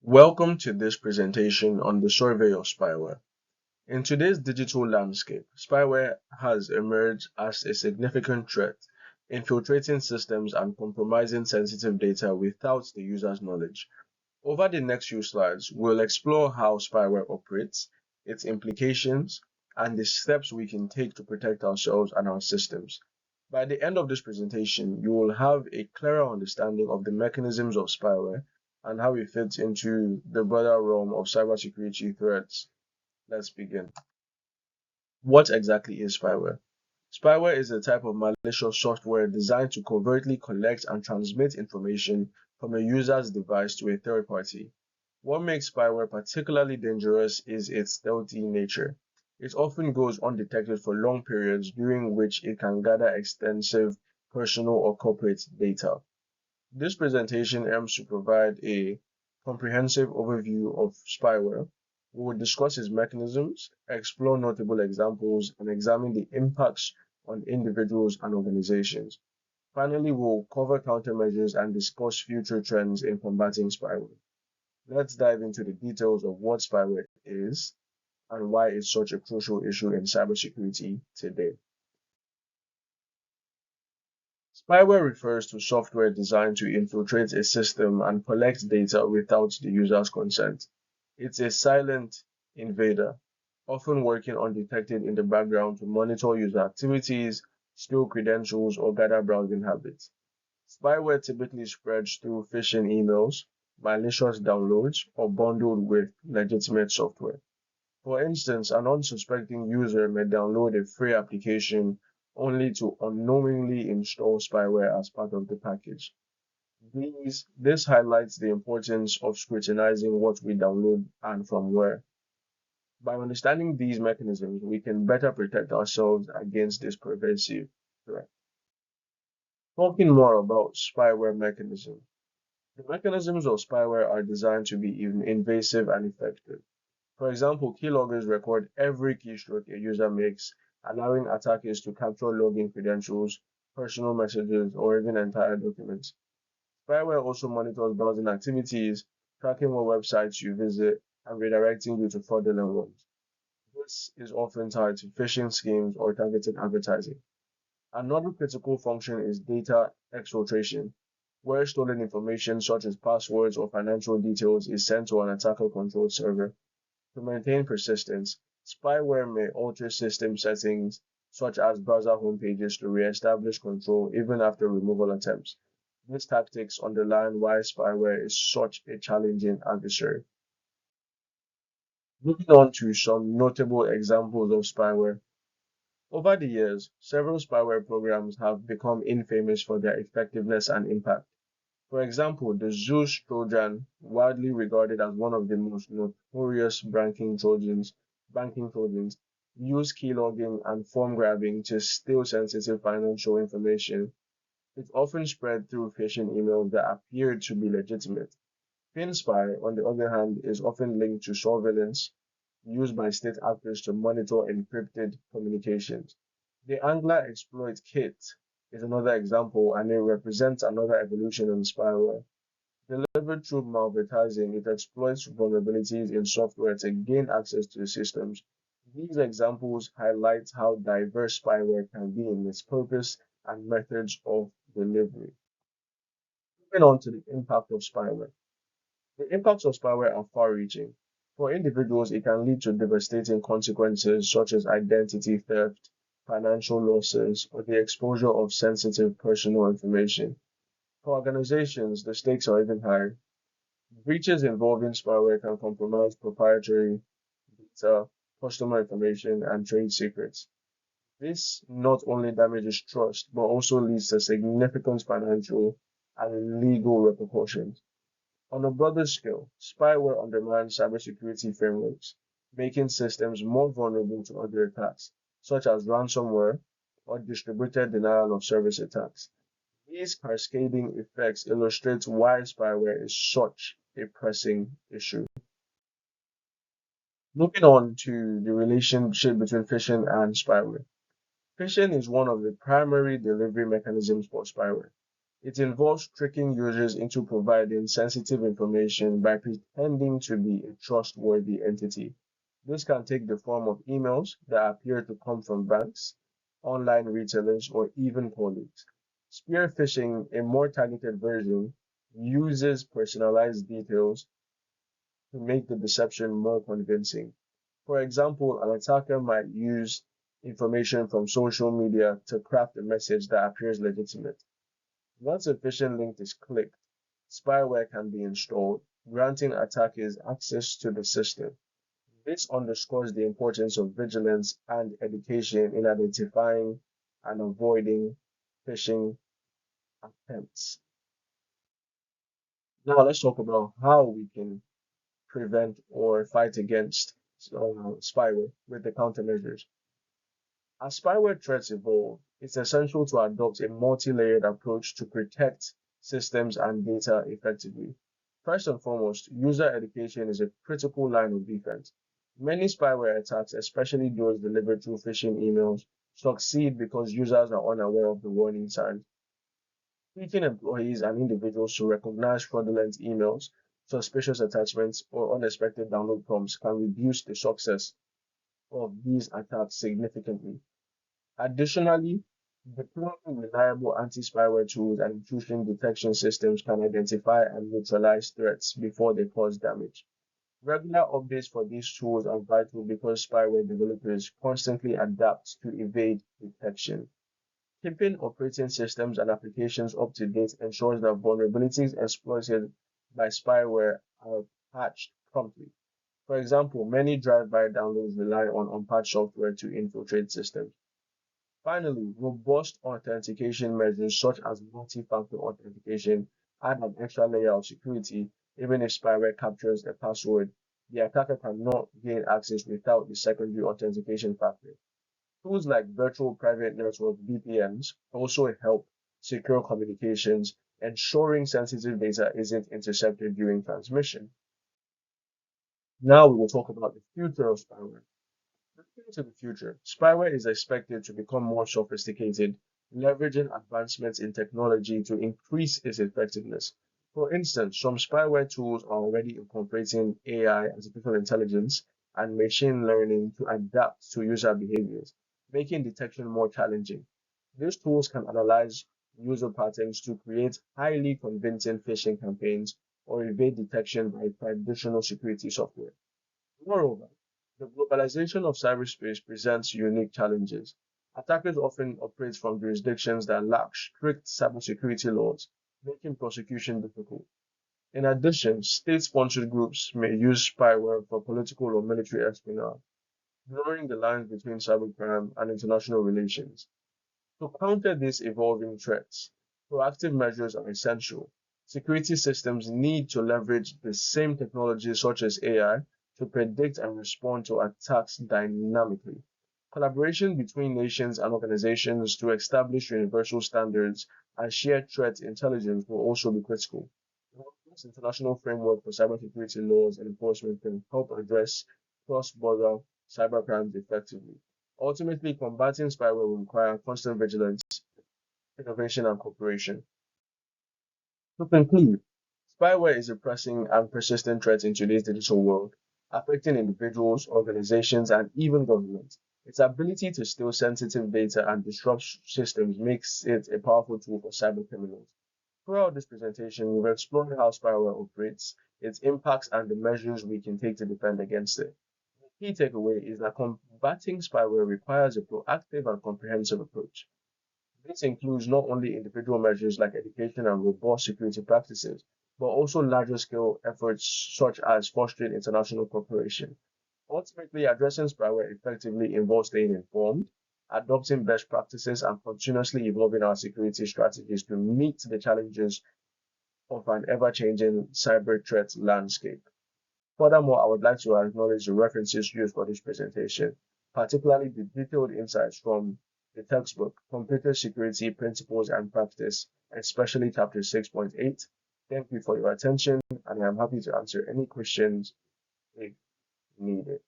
Welcome to this presentation on the survey of spyware. In today's digital landscape, spyware has emerged as a significant threat, infiltrating systems and compromising sensitive data without the user's knowledge. Over the next few slides, we'll explore how spyware operates, its implications, and the steps we can take to protect ourselves and our systems. By the end of this presentation, you will have a clearer understanding of the mechanisms of spyware and how it fits into the broader realm of cybersecurity threats. Let's begin. What exactly is spyware? Spyware is a type of malicious software designed to covertly collect and transmit information from a user's device to a third party. What makes spyware particularly dangerous is its stealthy nature. It often goes undetected for long periods, during which it can gather extensive personal or corporate data. This presentation aims to provide a comprehensive overview of spyware. We will discuss its mechanisms, explore notable examples, and examine the impacts on individuals and organizations. Finally, we'll cover countermeasures and discuss future trends in combating spyware. Let's dive into the details of what spyware is and why it's such a crucial issue in cybersecurity today. Spyware refers to software designed to infiltrate a system and collect data without the user's consent. It's a silent invader, often working undetected in the background to monitor user activities, steal credentials, or gather browsing habits. Spyware typically spreads through phishing emails, malicious downloads, or bundled with legitimate software. For instance, an unsuspecting user may download a free application only to unknowingly install spyware as part of the package. This highlights the importance of scrutinizing what we download and from where. By understanding these mechanisms, we can better protect ourselves against this pervasive threat. Talking more about spyware mechanisms. The mechanisms of spyware are designed to be invasive and effective. For example, keyloggers record every keystroke a user makes, allowing attackers to capture login credentials, personal messages, or even entire documents. Spyware also monitors browsing activities, tracking what websites you visit, and redirecting you to fraudulent ones. This is often tied to phishing schemes or targeted advertising. Another critical function is data exfiltration, where stolen information such as passwords or financial details is sent to an attacker-controlled server. To maintain persistence, spyware may alter system settings such as browser homepages to re-establish control even after removal attempts. These tactics underline why spyware is such a challenging adversary. Moving on to some notable examples of spyware. Over the years, several spyware programs have become infamous for their effectiveness and impact. For example, the Zeus Trojan, widely regarded as one of the most notorious banking trojans, used keylogging and form grabbing to steal sensitive financial information. It often spread through phishing emails that appeared to be legitimate. FinSpy, on the other hand, is often linked to surveillance used by state actors to monitor encrypted communications. The Angler exploit kit is another example, and it represents another evolution in spyware. Delivered through malvertising, it exploits vulnerabilities in software to gain access to the systems. These examples highlight how diverse spyware can be in its purpose and methods of delivery. Moving on to the impact of spyware. The impacts of spyware are far-reaching. For individuals, it can lead to devastating consequences such as identity theft, financial losses, or the exposure of sensitive personal information. For organizations, the stakes are even higher. Breaches involving spyware can compromise proprietary data, customer information, and trade secrets. This not only damages trust, but also leads to significant financial and legal repercussions. On a broader scale, spyware undermines cybersecurity frameworks, making systems more vulnerable to other attacks, such as ransomware or distributed denial of service attacks. These cascading effects illustrate why spyware is such a pressing issue. Moving on to the relationship between phishing and spyware. Phishing is one of the primary delivery mechanisms for spyware. It involves tricking users into providing sensitive information by pretending to be a trustworthy entity. This can take the form of emails that appear to come from banks, online retailers, or even colleagues. Spear phishing, a more targeted version, uses personalized details to make the deception more convincing. For example, an attacker might use information from social media to craft a message that appears legitimate. Once a phishing link is clicked, spyware can be installed, granting attackers access to the system. This underscores the importance of vigilance and education in identifying and avoiding phishing attempts. Now, let's talk about how we can prevent or fight against spyware with the countermeasures. As spyware threats evolve, it's essential to adopt a multi-layered approach to protect systems and data effectively. First and foremost, user education is a critical line of defense. Many spyware attacks, especially those delivered through phishing emails, succeed because users are unaware of the warning signs. Teaching employees and individuals to recognize fraudulent emails, suspicious attachments, or unexpected download prompts can reduce the success of these attacks significantly. Additionally, deploying reliable anti-spyware tools and intrusion detection systems can identify and neutralize threats before they cause damage. Regular updates for these tools are vital because spyware developers constantly adapt to evade detection. Keeping operating systems and applications up to date ensures that vulnerabilities exploited by spyware are patched promptly. For example, many drive-by downloads rely on unpatched software to infiltrate systems. Finally, robust authentication measures such as multi-factor authentication add an extra layer of security. Even if spyware captures a password, the attacker cannot gain access without the secondary authentication factor. Tools like virtual private network (VPNs) also help secure communications, ensuring sensitive data isn't intercepted during transmission. Now we will talk about the future of spyware. Looking into the future, spyware is expected to become more sophisticated, leveraging advancements in technology to increase its effectiveness. For instance, some spyware tools are already incorporating AI, artificial intelligence, and machine learning to adapt to user behaviors, making detection more challenging. These tools can analyze user patterns to create highly convincing phishing campaigns or evade detection by traditional security software. Moreover, the globalization of cyberspace presents unique challenges. Attackers often operate from jurisdictions that lack strict cybersecurity laws, making prosecution difficult. In addition, state-sponsored groups may use spyware for political or military espionage, blurring the lines between cybercrime and international relations. To counter these evolving threats, proactive measures are essential. Security systems need to leverage the same technologies such as AI to predict and respond to attacks dynamically. Collaboration between nations and organizations to establish universal standards and share threat intelligence will also be critical. This international framework for cybersecurity laws and enforcement can help address cross-border cybercrimes effectively. Ultimately, combating spyware will require constant vigilance, innovation, and cooperation. To conclude, spyware is a pressing and persistent threat in today's digital world, affecting individuals, organizations, and even governments. Its ability to steal sensitive data and disrupt systems makes it a powerful tool for cybercriminals. Throughout this presentation, we've explored how spyware operates, its impacts, and the measures we can take to defend against it. The key takeaway is that combating spyware requires a proactive and comprehensive approach. This includes not only individual measures like education and robust security practices, but also larger scale efforts such as fostering international cooperation. Ultimately, addressing spyware effectively involves staying informed, adopting best practices, and continuously evolving our security strategies to meet the challenges of an ever-changing cyber threat landscape. Furthermore, I would like to acknowledge the references used for this presentation, particularly the detailed insights from the textbook, Computer Security Principles and Practice, especially Chapter 6.8. Thank you for your attention, and I am happy to answer any questions if needed.